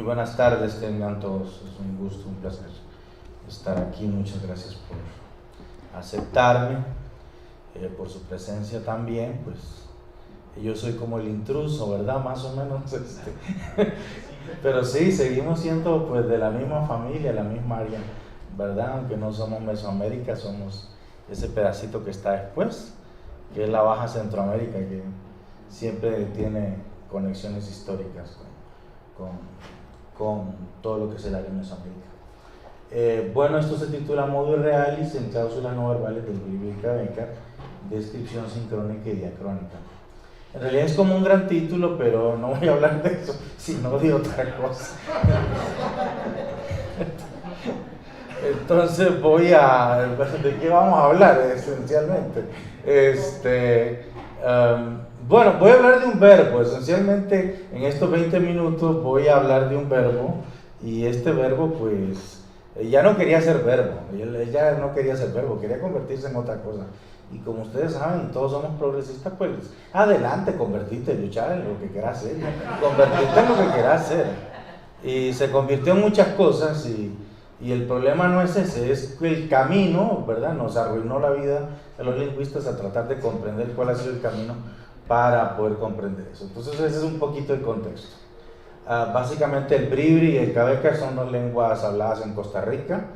buenas tardes, tengan todos. Es un gusto, un placer estar aquí. Muchas gracias por aceptarme, por su presencia también. Pues yo soy como el intruso, ¿verdad? Más o menos. Pero sí, seguimos siendo pues de la misma familia, la misma área, ¿verdad? Aunque no somos Mesoamérica, somos ese pedacito que está después, que es la Baja Centroamérica, que siempre tiene conexiones históricas con todo lo que es el área de Mesoamérica. Bueno, esto se titula Modus Realis en cláusulas no verbales del Bribri y Cabeca, descripción sincrónica y diacrónica. En realidad es como un gran título, pero no voy a hablar de eso, sino de otra cosa. Entonces ¿de qué vamos a hablar esencialmente? Bueno, voy a hablar de un verbo. Esencialmente en estos 20 minutos voy a hablar de un verbo, y este verbo pues ya no quería ser verbo, ella no quería ser verbo, quería convertirse en otra cosa. Y como ustedes saben, todos somos progresistas, pues adelante, convertite, luchar en lo que quieras hacer, convertirte en lo que quieras hacer. Y se convirtió en muchas cosas, y el problema no es ese, es el camino, ¿verdad? Nos arruinó la vida a los lingüistas a tratar de comprender cuál ha sido el camino para poder comprender eso. Entonces ese es un poquito el contexto. Básicamente el Bribri y el Cabeca son dos lenguas habladas en Costa Rica.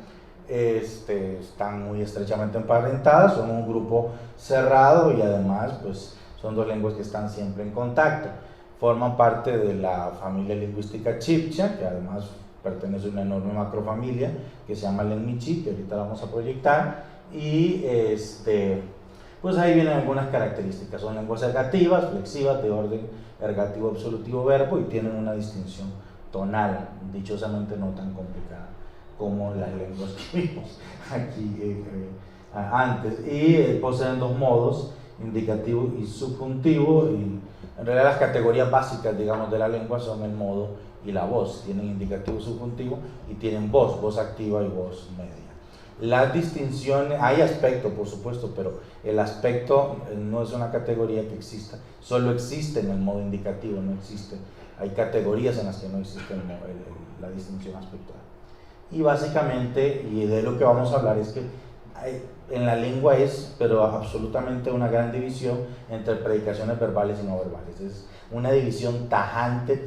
Están muy estrechamente emparentadas, son un grupo cerrado y además pues son dos lenguas que están siempre en contacto. Forman parte de la familia lingüística chibcha, que además pertenece a una enorme macrofamilia que se llama Lenmichi, que ahorita la vamos a proyectar, y pues ahí vienen algunas características. Son lenguas ergativas, flexivas, de orden ergativo, absolutivo, verbo, y tienen una distinción tonal, dichosamente no tan complicada como las lenguas que vimos aquí antes, y poseen dos modos, indicativo y subjuntivo, y en realidad las categorías básicas, digamos, de la lengua son el modo y la voz. Tienen indicativo, subjuntivo, y tienen voz activa y voz media. Las distinciones, hay aspecto por supuesto, pero el aspecto no es una categoría que exista, solo existe en el modo indicativo, no existe, hay categorías en las que no existe la distinción aspectual. Y básicamente, y de lo que vamos a hablar, es que en la lengua es, pero absolutamente, una gran división entre predicaciones verbales y no verbales. Es una división tajante,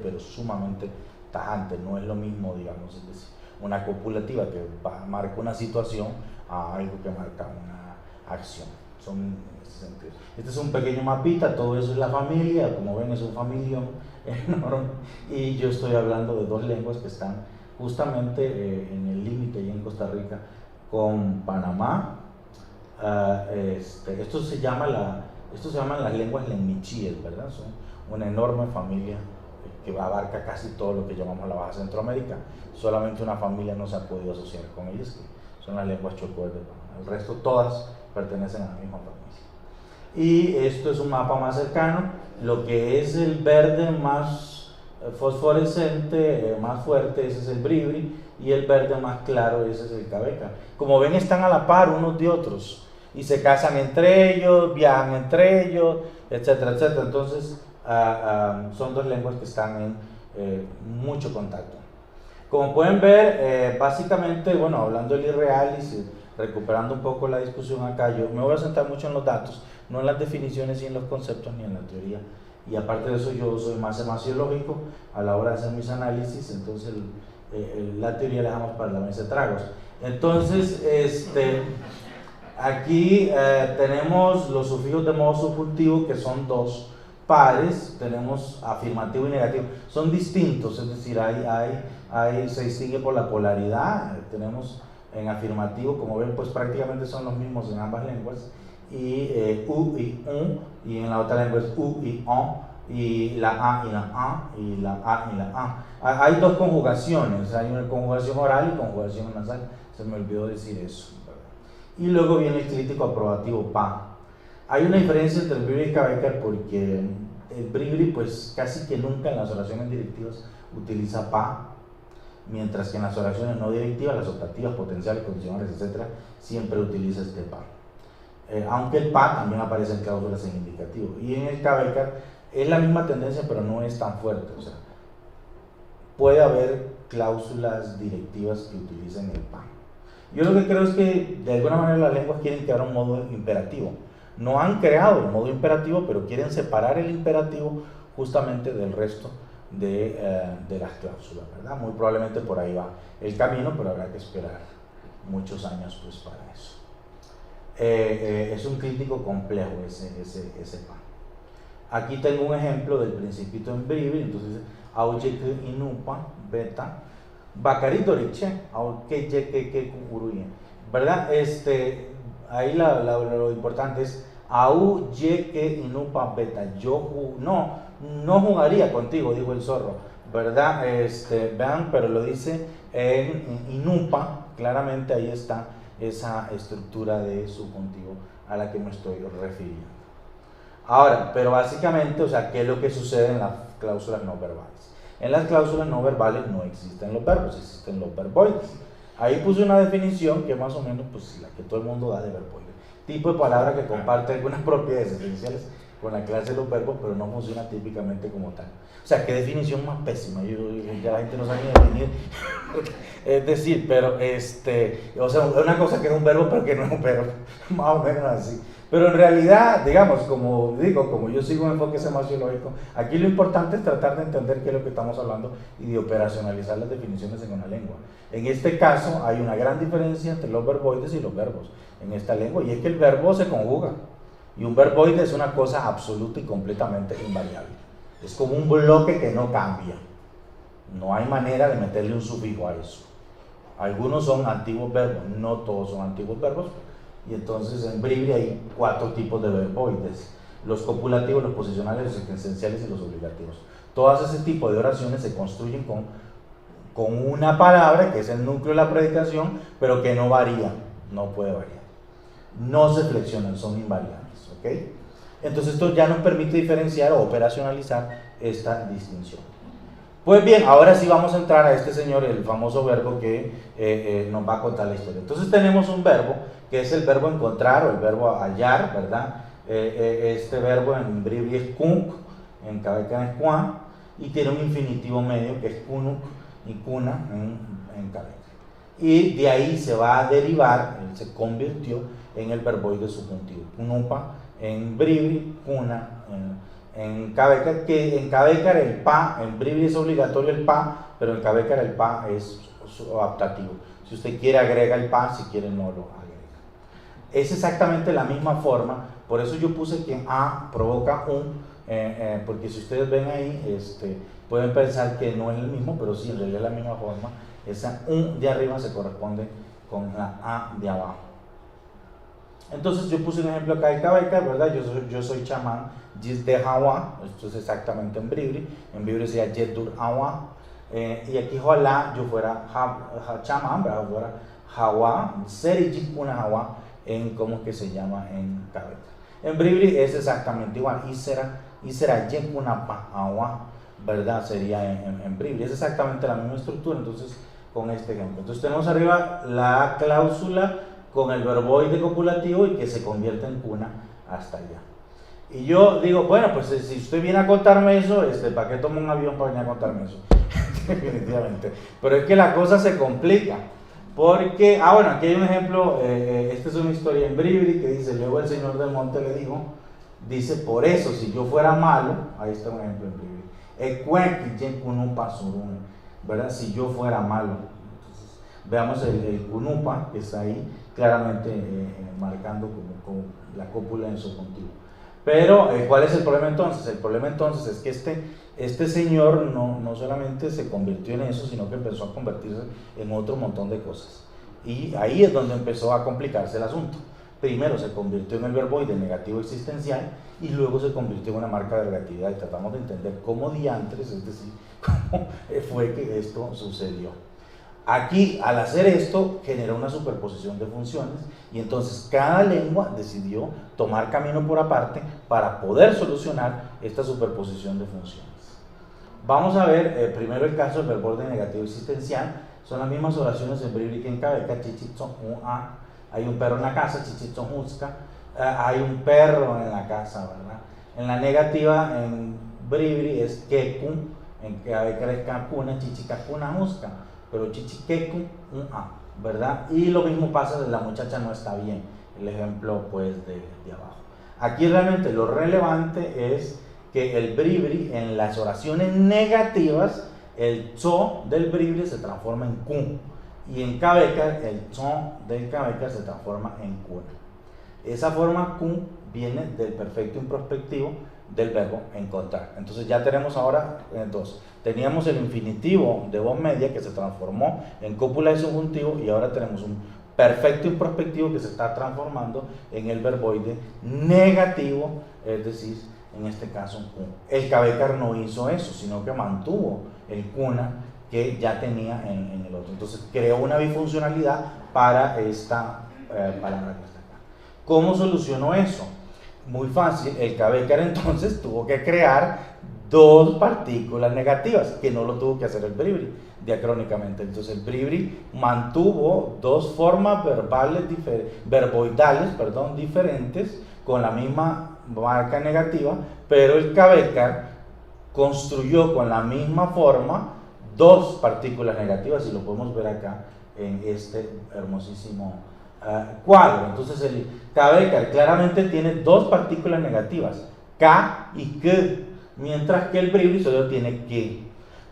pero sumamente tajante. No es lo mismo, digamos, es decir, una copulativa que marca una situación a algo que marca una acción. Son en ese sentido. Este es un pequeño mapita, todo eso es la familia, como ven es un familión enorme, y yo estoy hablando de dos lenguas que están justamente en el límite y en Costa Rica con Panamá. Esto se llaman las lenguas lenmichíes, ¿verdad? Son una enorme familia que abarca casi todo lo que llamamos la Baja Centroamérica. Solamente una familia no se ha podido asociar con ellas, que son las lenguas chocó de Panamá. El resto todas pertenecen a la misma familia. Y esto es un mapa más cercano. Lo que es el verde más fosforescente, más fuerte, ese es el Bribri, y el verde más claro, ese es el Cabeca. Como ven, están a la par unos de otros y se casan entre ellos, viajan entre ellos, etcétera, etcétera. Entonces son dos lenguas que están en mucho contacto. Como pueden ver, básicamente, bueno, hablando del irrealis, recuperando un poco la discusión acá, yo me voy a centrar mucho en los datos, no en las definiciones y en los conceptos ni en la teoría. Y aparte de eso, yo soy más semasiológico a la hora de hacer mis análisis, entonces la teoría la dejamos para la mesa de tragos. Entonces, aquí tenemos los sufijos de modo subjuntivo, que son dos pares. Tenemos afirmativo y negativo, son distintos, es decir, se distingue por la polaridad. Tenemos en afirmativo, como ven, pues prácticamente son los mismos en ambas lenguas, y u y un, y en la otra lengua es u y o, y la a y la a, y la a y la a. Hay dos conjugaciones, hay una conjugación oral y conjugación nasal, se me olvidó decir eso, ¿verdad? Y luego viene el crítico aprobativo pa. Hay una diferencia entre el Bribri y Cabeca, porque el Bribri pues casi que nunca en las oraciones directivas utiliza pa, mientras que en las oraciones no directivas, las optativas, potenciales, condicionales, etc., siempre utiliza este pa. Aunque el pa también aparece en cláusulas en indicativo. Y en el Cabeca es la misma tendencia, pero no es tan fuerte. O sea, puede haber cláusulas directivas que utilicen el PA. Yo lo que creo es que de alguna manera las lenguas quieren crear un modo imperativo. No han creado el modo imperativo, pero quieren separar el imperativo justamente del resto de las cláusulas, ¿verdad? Muy probablemente por ahí va el camino, pero habrá que esperar muchos años pues para eso. Es un crítico complejo ese PA. Aquí tengo un ejemplo del principito en Bribri, entonces aujeke inupa beta bacarito riche aujeke kukuruye, ¿verdad? Ahí lo importante es aujeke inupa beta. No jugaría contigo, dijo el zorro, ¿verdad? Vean, pero lo dice en inupa, claramente ahí está esa estructura de subjuntivo a la que me estoy refiriendo. Ahora, pero básicamente, o sea, ¿qué es lo que sucede en las cláusulas no verbales? En las cláusulas no verbales no existen los verbos, existen los verboides. Ahí puse una definición que más o menos, pues, la que todo el mundo da de verboide. Tipo de palabra que comparte algunas propiedades esenciales con la clase de los verbos, pero no funciona típicamente como tal. O sea, qué definición más pésima. Ya la gente no sabe ni definir. Es decir, pero, o sea, una cosa que es un verbo, pero que no es un verbo. Más o menos así. Pero en realidad, digamos, como yo sigo un enfoque semiológico, aquí lo importante es tratar de entender qué es lo que estamos hablando y de operacionalizar las definiciones en una lengua. En este caso hay una gran diferencia entre los verboides y los verbos en esta lengua, y es que el verbo se conjuga, y un verboide es una cosa absoluta y completamente invariable. Es como un bloque que no cambia. No hay manera de meterle un sufijo a eso. Algunos son antiguos verbos, no todos son antiguos verbos. Y entonces en Bribri hay 4 tipos de verboides: los copulativos, los posicionales, los esenciales y los obligativos. Todas ese tipo de oraciones se construyen con una palabra que es el núcleo de la predicación, pero que no varía, no puede variar. No se flexionan, son invariables, ¿ok? Entonces esto ya nos permite diferenciar o operacionalizar esta distinción. Pues bien, ahora sí vamos a entrar a este señor, el famoso verbo que nos va a contar la historia. Entonces tenemos un verbo que es el verbo encontrar o el verbo hallar, ¿verdad? Este verbo en Bribri es kunk, en Cabeca es kuan, y tiene un infinitivo medio que es kunuk y kuna en Cabeca. Y de ahí se va a derivar, él se convirtió en el verboide subjuntivo. Kunupa en Bribri, kuna en Cabeca, que en Cabeca el pa, en Bribri es obligatorio el pa, pero en Cabeca el pa es optativo. Si usted quiere agrega el pa, si quiere no lo agrega. Es exactamente la misma forma, por eso yo puse que a provoca porque si ustedes ven ahí, pueden pensar que no es el mismo, pero sí, en realidad es la misma forma. Esa de arriba se corresponde con la a de abajo. Entonces yo puse un ejemplo acá de Cabeca, ¿verdad? Yo soy chamán, Jis de Hawa, esto es exactamente en Bribri sería Yedur Hawa, y aquí ojalá yo fuera chamán, ¿verdad? Fuera Hawa, Seri Jipuna Hawa, en cómo es que se llama en Cabeca. En Bribri es exactamente igual, y será Jepuna Hawa, ¿verdad? Sería en Bribri, es exactamente la misma estructura, entonces con este ejemplo. Entonces tenemos arriba la cláusula con el verboide copulativo y que se convierte en cuna hasta allá. Y yo digo, bueno, pues si usted viene a contarme eso, ¿para qué toma un avión para venir a contarme eso? Definitivamente. Pero es que la cosa se complica. Porque, bueno, aquí hay un ejemplo, esta es una historia en Bribri que dice, luego el señor del monte le dijo, dice, por eso, si yo fuera malo, ahí está un ejemplo en Bribri, ¿verdad? Si yo fuera malo. Entonces, veamos el kunupa que está ahí, claramente marcando como la cópula en subjuntivo. Pero, ¿cuál es el problema entonces? El problema entonces es que este señor no solamente se convirtió en eso, sino que empezó a convertirse en otro montón de cosas. Y ahí es donde empezó a complicarse el asunto. Primero se convirtió en el verboide negativo existencial y luego se convirtió en una marca de relatividad. Y tratamos de entender cómo diantres, es decir, cómo fue que esto sucedió. Aquí, al hacer esto, generó una superposición de funciones y entonces cada lengua decidió tomar camino por aparte para poder solucionar esta superposición de funciones. Vamos a ver primero el caso del verboide negativo existencial. Son las mismas oraciones en Bribri que en Cabeca. Hay un perro en la casa, hay un perro en la casa, ¿verdad? En la negativa, en Bribri es Keku, En que cuna, chichicacuna, musca, pero chichiquecu, ¿verdad? Y lo mismo pasa de la muchacha no está bien, el ejemplo pues de abajo. Aquí realmente lo relevante es que el bribri en las oraciones negativas, el cho del bribri se transforma en kun, y en cabecar el cho del cabecar se transforma en kuna. Esa forma kun viene del perfecto improspectivo del verbo encontrar. Entonces ya tenemos ahora dos. Teníamos el infinitivo de voz media que se transformó en cópula de subjuntivo, y ahora tenemos un perfecto improspectivo que se está transformando en el verboide negativo, es decir, en este caso kun. El cabecar no hizo eso, sino que mantuvo el kuna que ya tenía en el otro. Entonces creó una bifuncionalidad para esta palabra que está acá. ¿Cómo solucionó eso? Muy fácil. El cabecar entonces tuvo que crear dos partículas negativas, que no lo tuvo que hacer el bribri diacrónicamente. Entonces el bribri mantuvo dos formas verboidales diferentes con la misma marca negativa, pero el cabecar construyó con la misma forma dos partículas negativas, y lo podemos ver acá en este hermosísimo cuadro. Entonces el cabecar claramente tiene dos partículas negativas, K y K, mientras que el bribri solo tiene K.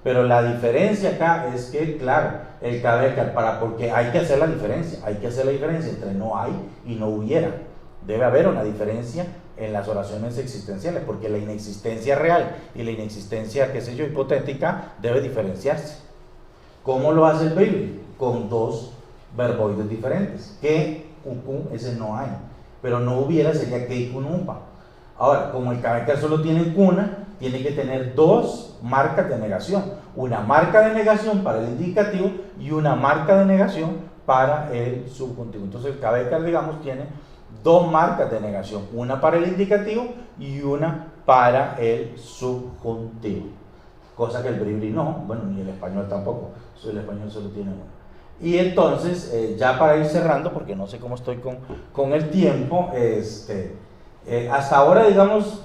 Pero la diferencia acá es que, claro, el cabecar, porque hay que hacer la diferencia entre no hay y no hubiera. Debe haber una diferencia en las oraciones existenciales, porque la inexistencia real y la inexistencia, qué sé yo, hipotética, debe diferenciarse. ¿Cómo lo hace el bribri? Con dos verboides diferentes. Que, ukun, ese no hay. Pero no hubiera sería que, kunumpa. Ahora, como el cabecar solo tiene kuna, tiene que tener dos marcas de negación. Una marca de negación para el indicativo y una marca de negación para el subjuntivo. Entonces el cabecar, digamos, tiene dos marcas de negación, una para el indicativo y una para el subjuntivo, cosa que el bribri no, bueno, ni el español tampoco, el español solo tiene una. Y entonces, ya para ir cerrando, porque no sé cómo estoy con el tiempo, hasta ahora, digamos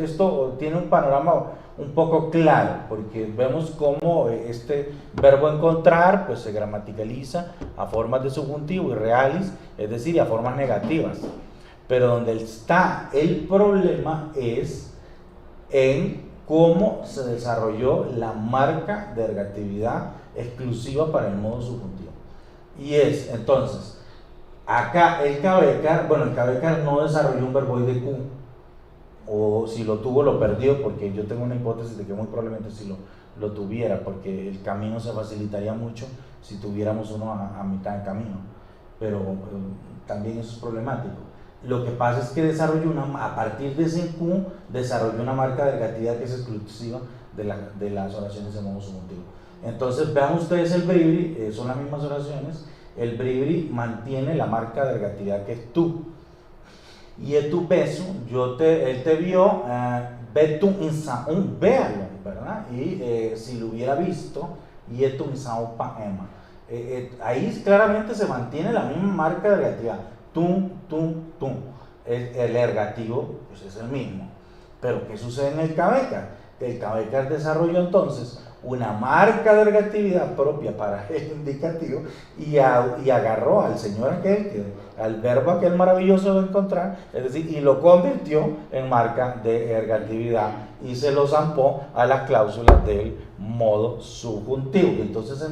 esto tiene un panorama un poco claro, porque vemos cómo este verbo encontrar pues se gramaticaliza a formas de subjuntivo y realis, es decir, a formas negativas. Pero donde está el problema es en cómo se desarrolló la marca de ergatividad exclusiva para el modo subjuntivo. Y es, entonces, acá el cabecar no desarrolló un verboide Q, o si lo tuvo lo perdió, porque yo tengo una hipótesis de que muy probablemente si lo tuviera, porque el camino se facilitaría mucho si tuviéramos uno a mitad de camino, pero también eso es problemático. Lo que pasa es que a partir de ese Q, desarrolló una marca de ergatividad que es exclusiva de las oraciones de modo subjuntivo. Entonces vean ustedes el bribri, son las mismas oraciones, el bribri mantiene la marca de ergatividad que es tú. Y es tu beso, él te vio, ve tu insaun, véalo, ¿verdad? Y si lo hubiera visto, y es tu insaun pa ema. Ahí claramente se mantiene la misma marca de ergatividad, tum. El ergativo pues es el mismo. Pero ¿qué sucede en el cabecar? El cabecar desarrolló entonces una marca de ergatividad propia para el indicativo y agarró al señor aquel, al verbo aquel maravilloso de encontrar, es decir, y lo convirtió en marca de ergatividad y se lo zampó a las cláusulas del modo subjuntivo. Y entonces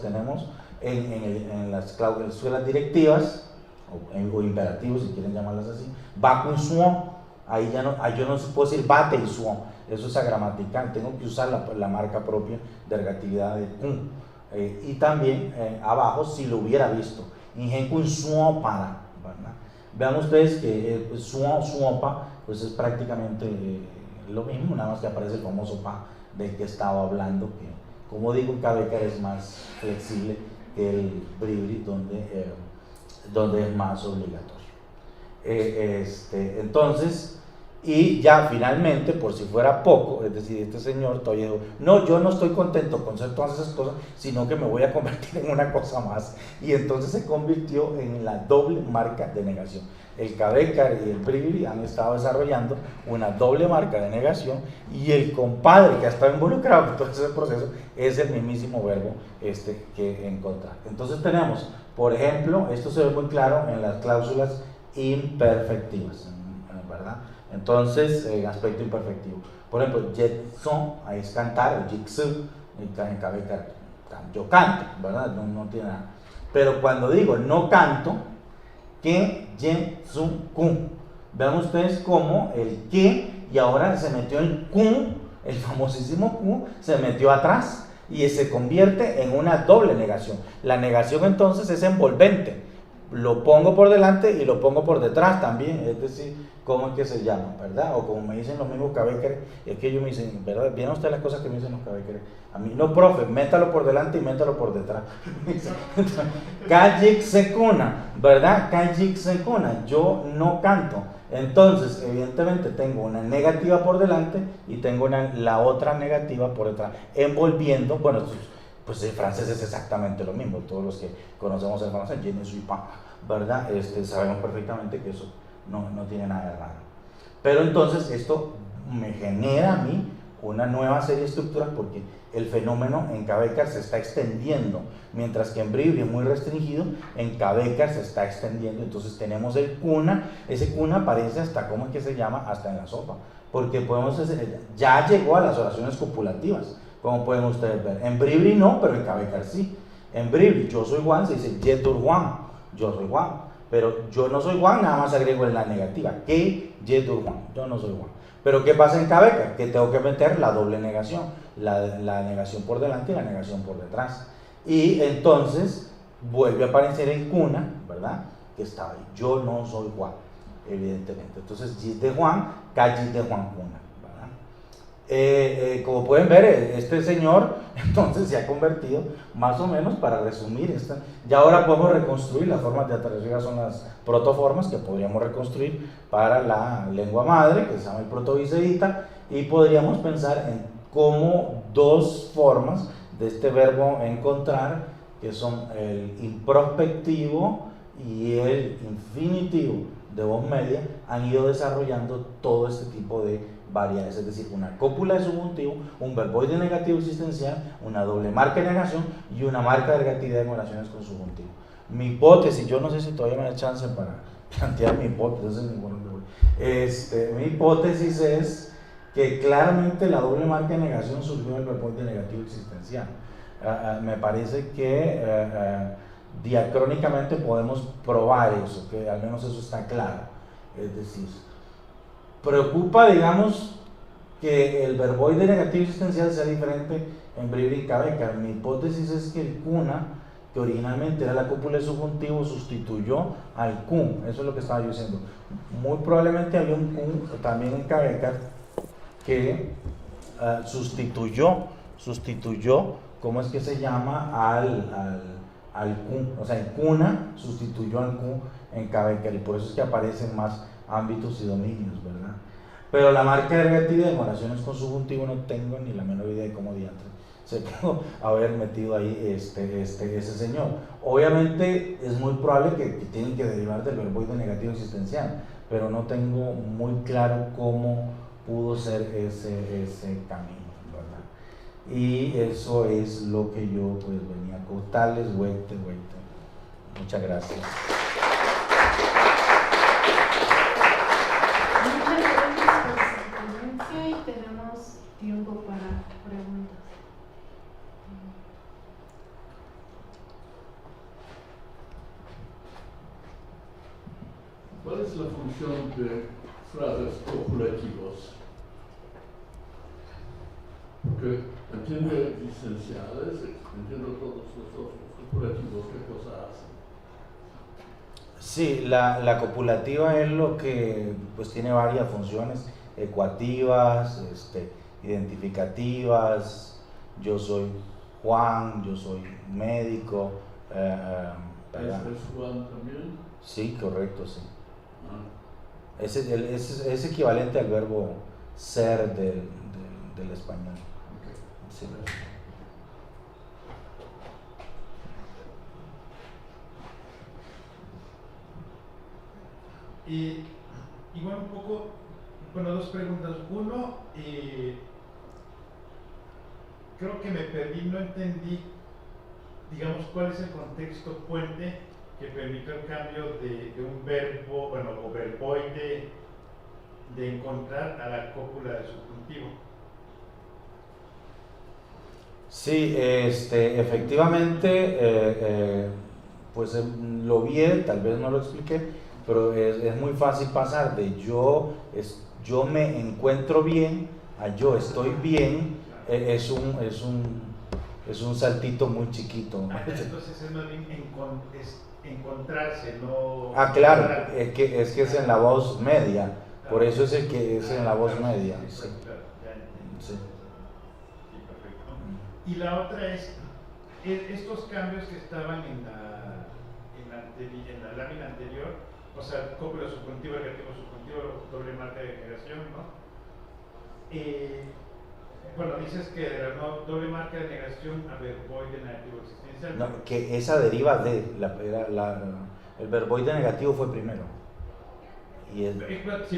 tenemos en las cláusulas directivas o imperativos, si quieren llamarlas así, va con suon. Ahí yo no puedo decir bate y suon, eso es agramatical, tengo que usar la marca propia de ergatividad de kun. Y también abajo, si lo hubiera visto, ingen kun suon para, ¿verdad? Vean ustedes que suon pa pues es prácticamente lo mismo, nada más que aparece el famoso pa del que estaba hablando, que como digo, un cabecar es más flexible que el bribri, donde es más obligatorio. Entonces, Y ya finalmente, por si fuera poco, es decir, este señor todavía dijo, no, yo no estoy contento con ser todas esas cosas, sino que me voy a convertir en una cosa más. Y entonces se convirtió en la doble marca de negación. El Cabecar y el Bribri han estado desarrollando una doble marca de negación, y el compadre que ha estado involucrado en todo ese proceso es el mismísimo verbo que encontrar. Entonces tenemos, por ejemplo, esto se ve muy claro en las cláusulas imperfectivas, ¿verdad? Entonces, aspecto imperfectivo. Por ejemplo, jetson es cantar, o jitsu, en Cabecar, yo canto, ¿verdad? No tiene nada. Pero cuando digo no canto, que, yen, sun, kun. Vean ustedes cómo el que, y ahora se metió el kun, el famosísimo kun, se metió atrás y se convierte en una doble negación. La negación entonces es envolvente. Lo pongo por delante y lo pongo por detrás también, es decir, ¿cómo es que se llama, verdad? O como me dicen los mismos cabécares, es que ellos me dicen, ¿verdad? ¿Vieron ustedes las cosas que me dicen los cabécares? A mí, no, profe, métalo por delante y métalo por detrás. Kajik sekuna, ¿verdad? Kajik sekuna, yo no canto. Entonces, evidentemente, tengo una negativa por delante y tengo la otra negativa por detrás, envolviendo, bueno, pues el francés es exactamente lo mismo. Todos los que conocemos el francés, je ne suis pas, ¿verdad? Sabemos perfectamente que eso no tiene nada de raro. Pero entonces esto me genera a mí una nueva serie de estructuras, porque el fenómeno en Cabecar se está extendiendo, mientras que en Bribri es muy restringido, en Cabecar se está extendiendo. Entonces tenemos el cuna, ese cuna aparece hasta, ¿cómo es que se llama? Hasta en la sopa, porque podemos hacer, ya llegó a las oraciones copulativas, como pueden ustedes ver. En Bribri no, pero en Cabecar sí. En Bribri, yo soy Juan, se dice Yetur Juan, yo soy Juan. Pero yo no soy Juan, nada más agrego en la negativa, que Yetur Juan, yo no soy Juan. Pero ¿qué pasa en Cabecar? Que tengo que meter la doble negación, la negación por delante y la negación por detrás. Y entonces vuelve a aparecer en cuna, ¿verdad? Que estaba ahí, yo no soy Juan, evidentemente. Entonces, Yit de Juan, Kajit de Juan cuna. Como pueden ver, este señor entonces se ha convertido, más o menos, para resumir ya ahora podemos reconstruir las formas de atracción, son las protoformas que podríamos reconstruir para la lengua madre, que se llama el protoviseíta, y podríamos pensar en cómo dos formas de este verbo encontrar, que son el improspectivo y el infinitivo de voz media, han ido desarrollando todo este tipo de variedades, es decir, una cópula de subjuntivo, un verboide negativo existencial, una doble marca de negación y una marca de negatividad en oraciones con subjuntivo. Mi hipótesis, yo no sé si todavía me da chance para plantear mi hipótesis, mi hipótesis es que claramente la doble marca de negación surgió del verboide negativo existencial. Me parece que diacrónicamente podemos probar eso, que al menos eso está claro. Es decir, preocupa, digamos, que el verboide negativo existencial sea diferente en Bribri y Cabecar. Mi hipótesis es que el cuna, que originalmente era la cópula de subjuntivo, sustituyó al kun. Eso es lo que estaba yo diciendo. Muy probablemente había un kun también en Cabecar que sustituyó, ¿cómo es que se llama? Al kun. O sea, el cuna sustituyó al kun en Cabecar, y por eso es que aparecen más ámbitos y dominios, ¿verdad? Pero la marca de negatividad en oraciones con subjuntivo no tengo ni la menor idea de cómo diantre se pudo haber metido ahí ese señor. Obviamente es muy probable que tienen que derivar del verboide negativo existencial, pero no tengo muy claro cómo pudo ser ese camino, ¿verdad? Y eso es lo que yo pues venía a contarles. Muchas gracias. Y tenemos tiempo para preguntas. ¿Cuál es la función de frases copulativos? Porque entiendo licenciales, entiendo todos los copulativos, ¿qué cosa hacen? Sí, la copulativa es lo que pues tiene varias funciones ecuativas, identificativas. Yo soy Juan, yo soy médico. ¿Es Juan también? Sí, correcto, sí. Es equivalente al verbo ser del español. Sí. Y igual un poco, bueno, dos preguntas. Uno, creo que me perdí, no entendí, digamos, cuál es el contexto puente que permite el cambio de un verbo, bueno, o verboide de encontrar a la cópula de subjuntivo. Sí, efectivamente, pues lo vi, tal vez no lo expliqué, pero es muy fácil pasar de yo me encuentro bien a yo estoy bien, es un saltito muy chiquito. Entonces es más bien encontrarse, no... Claro, es que es en la voz media, por eso es el que es en la voz media. Sí. Claro, ya entiendo. Sí. Sí, perfecto. Y la otra es, estos cambios que estaban en la lámina anterior, o sea, cópula subjuntivo, negativo subjuntivo, doble marca de negación, ¿no? Bueno, dices que de la doble marca de negación a verboide negativo existencial. No, que esa deriva de, el verboide negativo fue primero. Y Sí,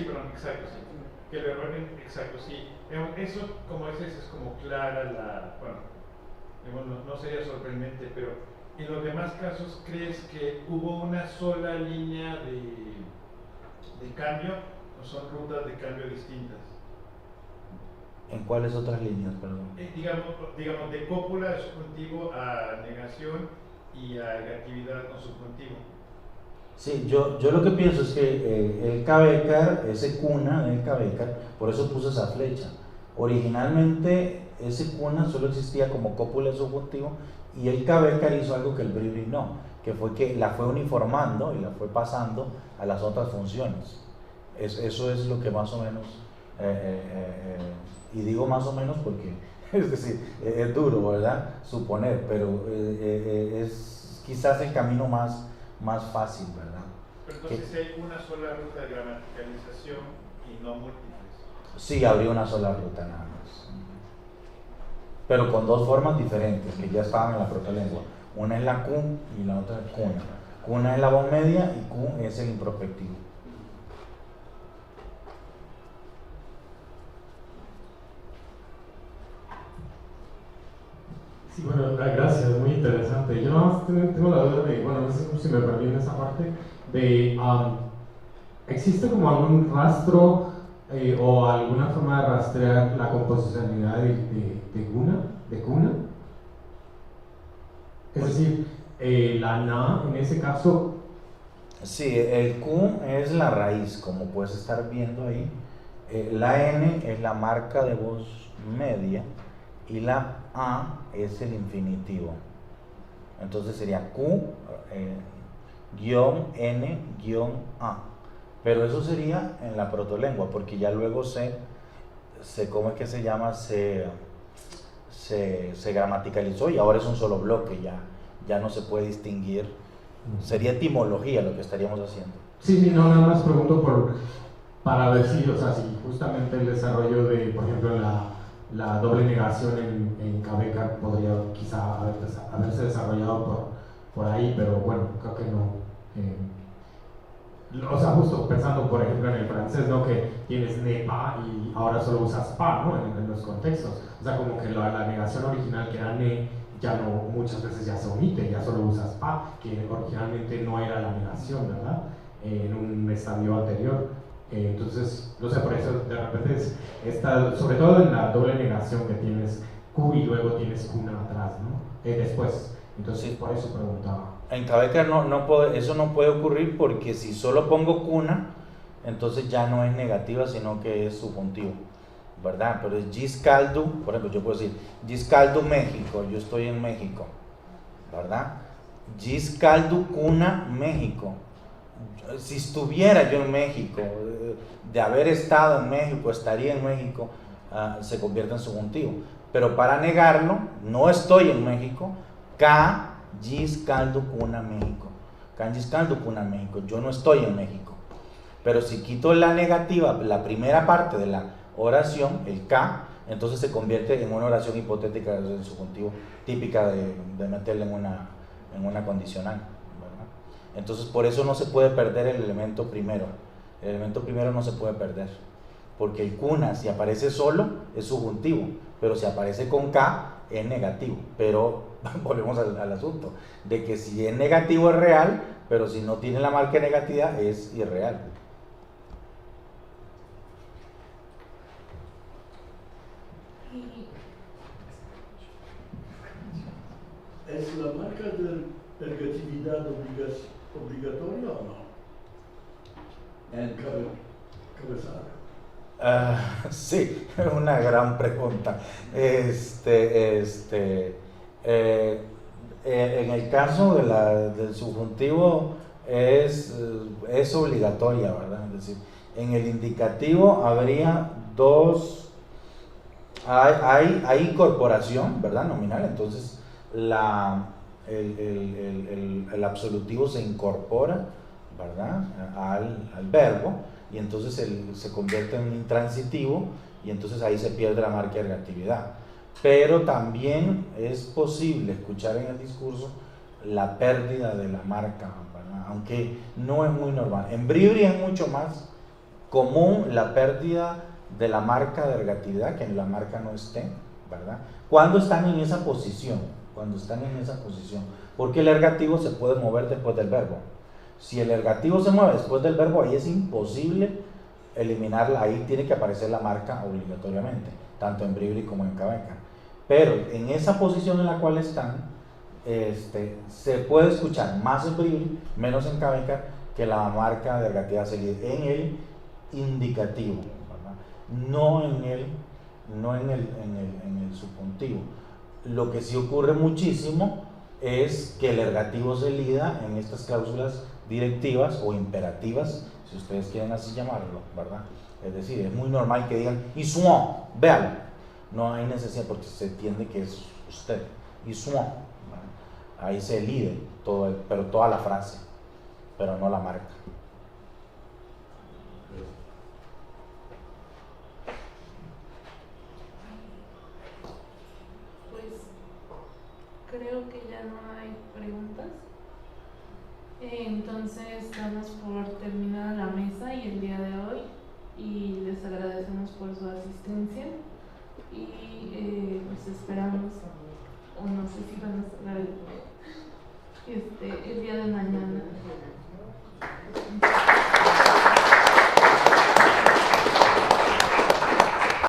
perdón, exacto, sí. Que el verboide, exacto, sí. Eso, como dices, es como clara bueno, no sería sorprendente, pero en los demás casos, ¿crees que hubo una sola línea de cambio o son rutas de cambio distintas? ¿En cuáles otras líneas, perdón? Digamos, de cópula de subjuntivo a negación y a negatividad con subjuntivo. Sí, yo lo que pienso es que el Cabecar, ese cuna del Cabecar, por eso puse esa flecha. Originalmente ese cuna solo existía como cópula de subjuntivo y el Cabecar hizo algo que el Bribri no, que fue que la fue uniformando y la fue pasando a las otras funciones. Eso es lo que más o menos, y digo más o menos porque, es decir, es duro, ¿verdad? Suponer, pero es quizás el camino más fácil, ¿verdad? Pero entonces hay una sola ruta de gramaticalización y no múltiples. Sí, habría una sola ruta nada más. Pero con dos formas diferentes que ya estaban en la protolengua. Una es la Q y la otra es cuna. Cuna es la voz media y Q es el introspectivo. Sí, bueno, gracias, muy interesante. Yo nada más tengo la duda de, bueno, no sé si me perdí en esa parte, de, ¿existe como algún rastro o alguna forma de rastrear la composicionalidad de cuna? Es decir, la na, en ese caso... Sí, el Q es la raíz, como puedes estar viendo ahí. La N es la marca de voz media y la A es el infinitivo. Entonces sería Q N A. Pero eso sería en la protolengua, porque ya luego ¿cómo es que se llama? Se gramaticalizó y ahora es un solo bloque, ya no se puede distinguir. Sería etimología lo que estaríamos haciendo. Sí, no, nada más pregunto para ver si, o sea, si justamente el desarrollo de, por ejemplo, la doble negación en Cabecar podría quizá haberse desarrollado por ahí, pero bueno, creo que no. O sea, justo pensando, por ejemplo, en el francés, ¿no? Que tienes ne pas y ahora solo usas pas, ¿no? En los contextos. O sea, como que la negación original que era ne, ya no, muchas veces ya se omite, ya solo usas pas, que originalmente no era la negación, ¿verdad? En un estadio anterior. Entonces, no sé, por eso de repente sobre todo en la doble negación que tienes Q y luego tienes cuna atrás, ¿no? Después. Entonces, por eso preguntaba. En Cabecar eso no puede ocurrir porque si solo pongo cuna, entonces ya no es negativa, sino que es subjuntivo, ¿verdad? Pero es Giscaldu, por ejemplo, yo puedo decir Giscaldu México, yo estoy en México, ¿verdad? Giscaldu cuna México. Si estuviera yo en México, de haber estado en México, estaría en México, se convierte en subjuntivo. Pero para negarlo, no estoy en México, K Giscaldu cuna México. K Giscaldu cuna México. Yo no estoy en México. Pero si quito la negativa, la primera parte de la oración, el K, entonces se convierte en una oración hipotética del subjuntivo, típica de meterle en una condicional, ¿verdad? Entonces por eso no se puede perder el elemento primero. El elemento primero no se puede perder, porque el cuna, si aparece solo, es subjuntivo, pero si aparece con K, es negativo. Pero volvemos al asunto, de que si es negativo es real, pero si no tiene la marca de negatividad es irreal. ¿Es la marca de ergatividad obligatoria o no? En cabezal. Sí, una gran pregunta. En el caso del subjuntivo es obligatoria, ¿verdad? Es decir, en el indicativo habría dos, hay incorporación, ¿verdad? Nominal, entonces el absolutivo se incorpora, ¿verdad? Al verbo, y entonces se convierte en intransitivo, y entonces ahí se pierde la marca de ergatividad. Pero también es posible escuchar en el discurso la pérdida de la marca, ¿verdad? Aunque no es muy normal. En Bribri es mucho más común la pérdida de la marca de ergatividad, que la marca no esté, ¿verdad? Cuando están en esa posición, porque el ergativo se puede mover después del verbo. Si el ergativo se mueve después del verbo, ahí es imposible eliminarla, ahí tiene que aparecer la marca obligatoriamente, tanto en Bribri como en Cabeca. Pero en esa posición en la cual están, se puede escuchar más en Bribri, menos en Cabeca, que la marca de ergatividad se lidia en el indicativo, ¿verdad? No en el subjuntivo. Lo que sí ocurre muchísimo es que el ergativo se lida en estas cláusulas directivas o imperativas, si ustedes quieren así llamarlo, ¿verdad? Es decir, es muy normal que digan y suon, véalo, no hay necesidad porque se entiende que es usted, y suon, ahí se lide pero toda la frase, pero no la marca. Pues creo que ya no hay preguntas. Entonces damos por terminada la mesa y el día de hoy, y les agradecemos por su asistencia, y pues esperamos, o no sé si van a cerrar el día de mañana.